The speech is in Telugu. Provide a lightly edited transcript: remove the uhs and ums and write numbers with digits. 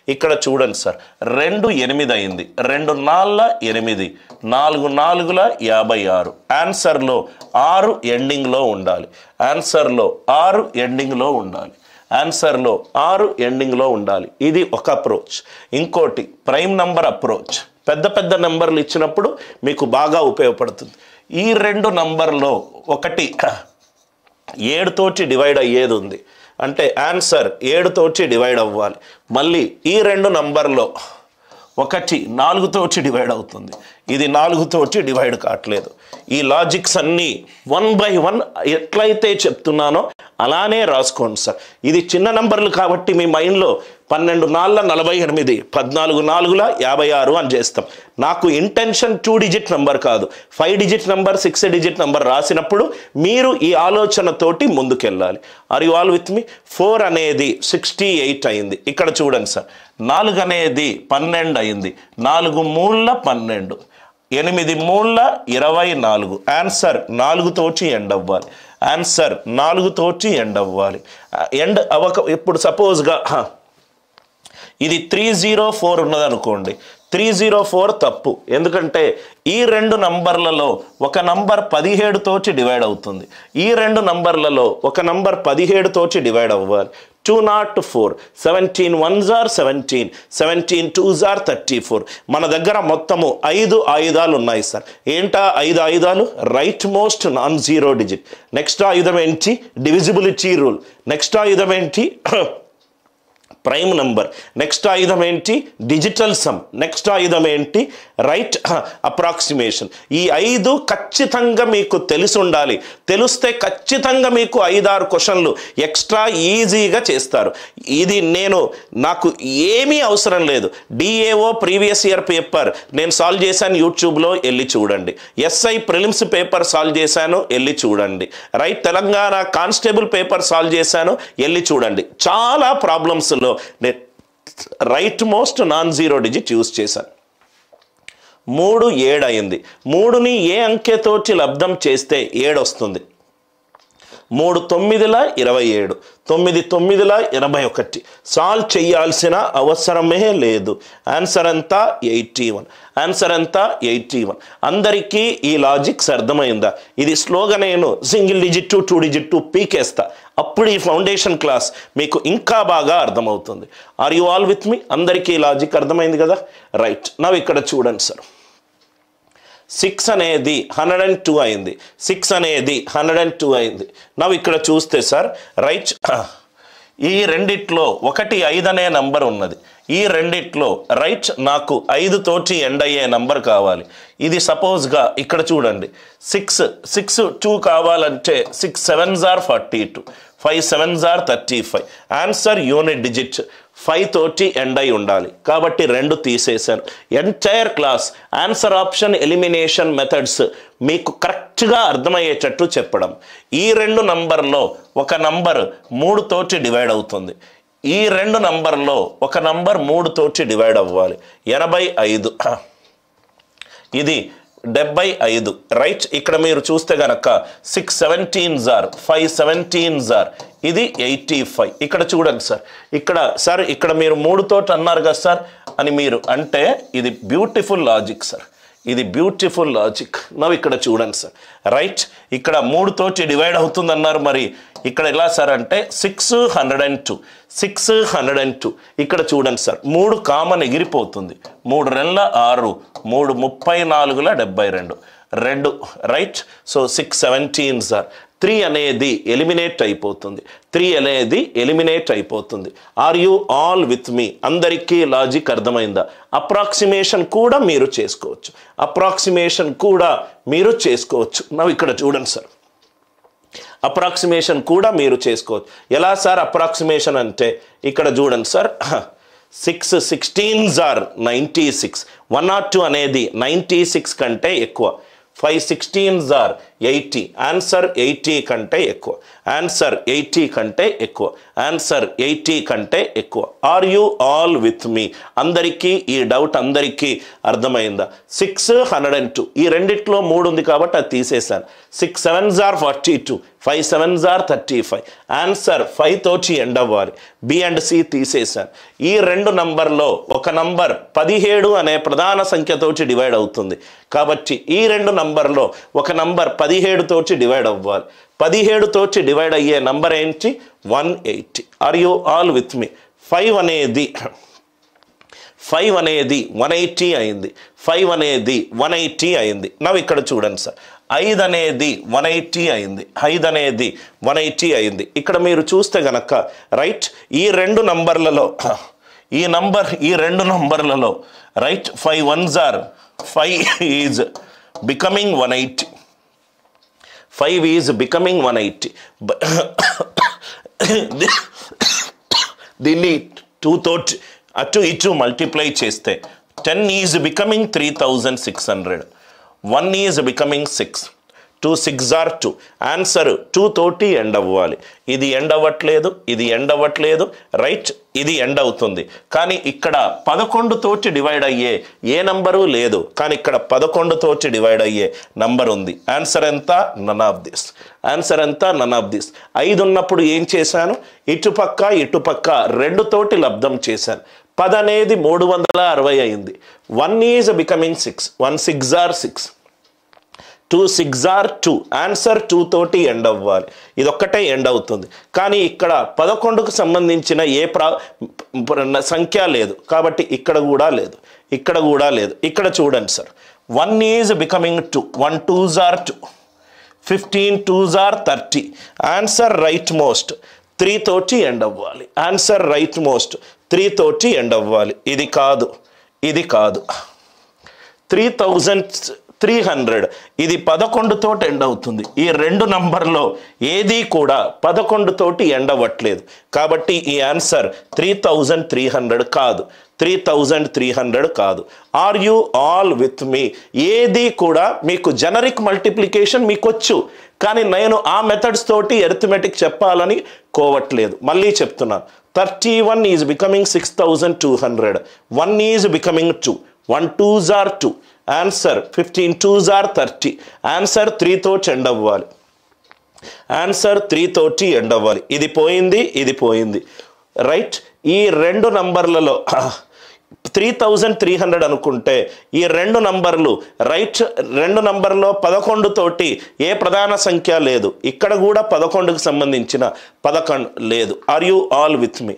ఇక్కడ చూడండి సార్ 2 8 అయింది, 2 4 8, 4 4 56. ఆన్సర్లో 6 ఎండింగ్లో ఉండాలి, ఆన్సర్లో 6 ఎండింగ్లో ఉండాలి, ఆన్సర్లో 6 ఎండింగ్లో ఉండాలి. ఇది ఒక అప్రోచ్. ఇంకోటి ప్రైమ్ నంబర్ అప్రోచ్. పెద్ద పెద్ద నెంబర్లు ఇచ్చినప్పుడు మీకు బాగా ఉపయోగపడుతుంది. ఈ 2 నంబర్లో ఒకటి 7 తోటి డివైడ్ అయ్యేది ఉంది అంటే ఆన్సర్ 7 తోటి డివైడ్ అవ్వాలి. మళ్ళీ ఈ 2 నంబర్లో ఒకటి 4 తోటి డివైడ్ అవుతుంది, ఇది 4 తోటి డివైడ్ కావట్లేదు. ఈ లాజిక్స్ అన్నీ 1 by 1 ఎట్లయితే చెప్తున్నానో అలానే రాసుకోండి సార్. ఇది చిన్న నంబర్లు కాబట్టి మీ మైండ్లో 12 4 48, 14 4 56 అని చేస్తాం. నాకు ఇంటెన్షన్ 2 డిజిట్ నెంబర్ కాదు, 5 డిజిట్ నెంబర్, 6 డిజిట్ నెంబర్ రాసినప్పుడు మీరు ఈ ఆలోచనతోటి ముందుకెళ్ళాలి. ఆర్ యు ఆల్ విత్ మీ? 4 అనేది 68 అయింది. ఇక్కడ చూడండి సార్, 4 అనేది 12 అయింది, 4 3 12, 8 3 24. ఆన్సర్ 4 తోటి ఎండ్ అవ్వాలి, ఆన్సర్ 4 తోటి ఎండ్ అవ్వాలి. ఎండ్ అవ్వక ఇప్పుడు సపోజ్గా ఇది 304 ఉన్నదనుకోండి, 304 తప్పు. ఎందుకంటే ఈ 2 నంబర్లలో ఒక నంబర్ 17 తోటి డివైడ్ అవుతుంది, ఈ 2 నంబర్లలో ఒక నంబర్ 17 తోటి డివైడ్ అవ్వాలి. 204, 17 1s are 17, 17 2s are 34. మన దగ్గర మొత్తము 5 ఆయుధాలు ఉన్నాయి సార్. ఏంటా 5 ఆయుధాలు? Right most non zero digit. Next ఆయుధం ఏంటి? Divisibility rule. నెక్స్ట్ ఆయుధం ఏంటి? Prime number. నెక్స్ట్ ఆయుధం ఏంటి? Digital sum. నెక్స్ట్ ఆయుధం ఏంటి? Right approximation. ఈ 5 ఖచ్చితంగా మీకు తెలిసి ఉండాలి. తెలిస్తే ఖచ్చితంగా మీకు 5-6 క్వశ్చన్లు ఎక్స్ట్రా ఈజీగా చేస్తారు. ఇది నాకు ఏమీ అవసరం లేదు. డిఏఓ ప్రీవియస్ ఇయర్ పేపర్ నేను సాల్వ్ చేశాను, యూట్యూబ్లో వెళ్ళి చూడండి. ఎస్ఐ ప్రిలిమ్స్ పేపర్ సాల్వ్ చేశాను, వెళ్ళి చూడండి. Right Telangana constable paper solve చేశాను, వెళ్ళి చూడండి. చాలా ప్రాబ్లమ్స్లో right most non zero digit use చేశాను. 3 7 అయింది. 3ని ఏ అంకెతోటి లబ్ధం చేస్తే 7 వస్తుంది? 3 9 27, 9 9 81. సాల్వ్ చేయాల్సిన అవసరమే లేదు. ఆన్సర్ అంతా 81, ఆన్సర్ అంతా 81. అందరికీ ఈ లాజిక్స్ అర్థమైందా? ఇది స్లోగా నేను సింగిల్ డిజిట్ 2 డిజిట్ పీకేస్తా, అప్పుడు ఈ ఫౌండేషన్ క్లాస్ మీకు ఇంకా బాగా అర్థమవుతుంది. ఆర్ యు ఆల్ విత్ మీ? అందరికీ ఈ లాజిక్ అర్థమైంది కదా? రైట్. నవ్వు ఇక్కడ చూడండి సార్, 6 అనేది 102 అయింది, 6 అనేది 102 అయింది. నవ్వు ఇక్కడ చూస్తే సార్ రైట్, ఈ రెండిట్లో ఒకటి 5 అనే నంబర్ ఉన్నది. ఈ రెండిట్లో రైట్ నాకు 5 తోటి ఎండ్ అయ్యే నంబర్ కావాలి. ఇది సపోజ్గా ఇక్కడ చూడండి, 6 2 కావాలంటే 6 7s are 42, 5 7s are 35. Answer unit digit 5 తోటి ఎండ్ అయి ఉండాలి కాబట్టి 2 తీసేశాను. Entire class answer option elimination methods మీకు కరెక్ట్గా అర్థమయ్యేటట్టు చెప్పడం. ఈ 2 నంబర్లో ఒక నంబర్ 3 తోటి డివైడ్ అవుతుంది, ఈ 2 నంబర్లో ఒక నంబర్ 3 తోటి డివైడ్ అవ్వాలి. 85, ఇది 75. రైట్. ఇక్కడ మీరు చూస్తే గనక 6 17s are 5 17s are, ఇది 85. ఇక్కడ చూడండి సార్, ఇక్కడ మీరు 3 తోటి అన్నారు కదా సార్ అని మీరు అంటే ఇది బ్యూటిఫుల్ లాజిక్ సార్, ఇది బ్యూటిఫుల్ లాజిక్. నవ్వు ఇక్కడ చూడండి సార్ రైట్, ఇక్కడ 3 తోటి డివైడ్ అవుతుంది అన్నారు, మరి ఇక్కడ ఎలా సార్ అంటే 6 102, 6 102. ఇక్కడ చూడండి సార్ 3 కామన్ ఎగిరిపోతుంది, 3 2 6, 3 34 72, 2 రైట్. సో 6 17s are, 3 అనేది ఎలిమినేట్ అయిపోతుంది, 3 అనేది ఎలిమినేట్ అయిపోతుంది. ఆర్ యూ ఆల్ విత్ మీ? అందరికీ లాజిక్ అర్థమైందా? అప్రాక్సిమేషన్ కూడా మీరు చేసుకోవచ్చు, అప్రాక్సిమేషన్ కూడా మీరు చేసుకోవచ్చు. నవ్వు ఇక్కడ చూడండి సార్, అప్రాక్సిమేషన్ కూడా మీరు చేసుకోవచ్చు. ఎలా సార్ అప్రాక్సిమేషన్ అంటే ఇక్కడ చూడండి సార్, 6 16s are 96, 102 అనేది 96 కంటే ఎక్కువ, 5 16s are 80. ఆన్సర్ 80 కంటే ఎక్కువ. ఆన్సర్ 80 కంటే ఎక్కువ. ఆన్సర్ 80 కంటే ఎక్కువ. ఆర్ యూ ఆల్ విత్ మీ? అందరికీ ఈ డౌట్ అందరికీ అర్థమైందా? 602 ఈ రెండిట్లో 3 ఉంది కాబట్టి అది తీసేశాను. 6 7s are 42, 5 7s are 35. Answer 5 తోటి ఎండ్ అవ్వాలి. బి అండ్ సి తీసేశాను. ఈ రెండు నంబర్లో ఒక నంబర్ 17 అనే ప్రధాన సంఖ్యతోటి డివైడ్ అవుతుంది కాబట్టి ఈ రెండు నంబర్లో ఒక నంబర్ 17 తోటి డివైడ్ అవ్వాలి. 17 తోటి డివైడ్ అయ్యే నంబర్ ఏంటి? 180. ఆర్ యూ ఆల్ విత్ మీ? 5 అనేది 180 అయింది. 5 అనేది 180 అయింది. నవ్వు ఇక్కడ చూడండి సార్, 5 అనేది 180 అయింది. 5 అనేది 180 అయింది. ఇక్కడ మీరు చూస్తే గనక రైట్ ఈ రెండు నంబర్లలో right 5 1s are 5 is becoming 180. 5 is becoming 180. దీన్ని 2 తోటి అటు ఇటు మల్టిప్లై చేస్తే 10 is becoming 3600. 1 is becoming 6. 2 6s are 2. Answer 2 తోటి ఎండ్ అవ్వాలి. ఇది ఎండ్ అవ్వట్లేదు, ఇది ఎండ్ అవ్వట్లేదు. రైట్ ఇది ఎండ్ అవుతుంది. కానీ ఇక్కడ 11 తోటి డివైడ్ అయ్యే ఏ నంబరు లేదు. కానీ ఇక్కడ 11 తోటి డివైడ్ అయ్యే నంబర్ ఉంది. ఆన్సర్ ఎంత? None of this. ఆన్సర్ ఎంత? None of this. 5 ఉన్నప్పుడు ఏం చేశాను? ఇటుపక్క 2 తోటి లబ్ధం చేశాను. 10 అనేది 360 అయింది. 1 is becoming 6. 1 6s are 6. 2 6s are 2. Answer 2 తోటి ఎండ్ అవ్వాలి. ఇదొక్కటే ఎండ్ అవుతుంది. కానీ ఇక్కడ 11కు సంబంధించిన ఏ సంఖ్య లేదు కాబట్టి ఇక్కడ కూడా లేదు, ఇక్కడ కూడా లేదు. ఇక్కడ చూడండి sir, 1 is becoming 2. 1 2s are 2. 15 2s are 30. Answer right most 3 తోటి ఎండ్ అవ్వాలి. ఆన్సర్ రైట్ మోస్ట్ 3 తోటి ఎండ్ అవ్వాలి. ఇది కాదు, ఇది కాదు. 3300 ఇది 11 తోటి ఎండ్ అవుతుంది. ఈ రెండు నంబర్లో ఏది కూడా 11 తోటి ఎండ్ అవ్వట్లేదు కాబట్టి ఈ ఆన్సర్ 3300 కాదు. 3300 కాదు. ఆర్ యూ ఆల్ విత్ మీ? ఏది కూడా మీకు జనరిక్ మల్టిప్లికేషన్ మీకు వచ్చు, కానీ నేను ఆ మెథడ్స్ తోటి అరిథమెటిక్ చెప్పాలని కోవట్లేదు. మళ్ళీ చెప్తున్నాను, 31 is becoming 6200. 1 is becoming 2. 1 2s are 2. Answer 15 2s are 30. Answer 3 తోటి ఎండ్ అవ్వాలి. ఆన్సర్ 3 తోటి ఎండ్ అవ్వాలి. ఇది పోయింది, ఇది పోయింది. రైట్ ఈ రెండు నంబర్లలో 3300 అనుకుంటే ఈ రెండు నంబర్లు రైట్ రెండు నంబర్లో 11 తోటి ఏ ప్రధాన సంఖ్య లేదు. ఇక్కడ కూడా 11కు సంబంధించిన 11 లేదు. Are you all with me?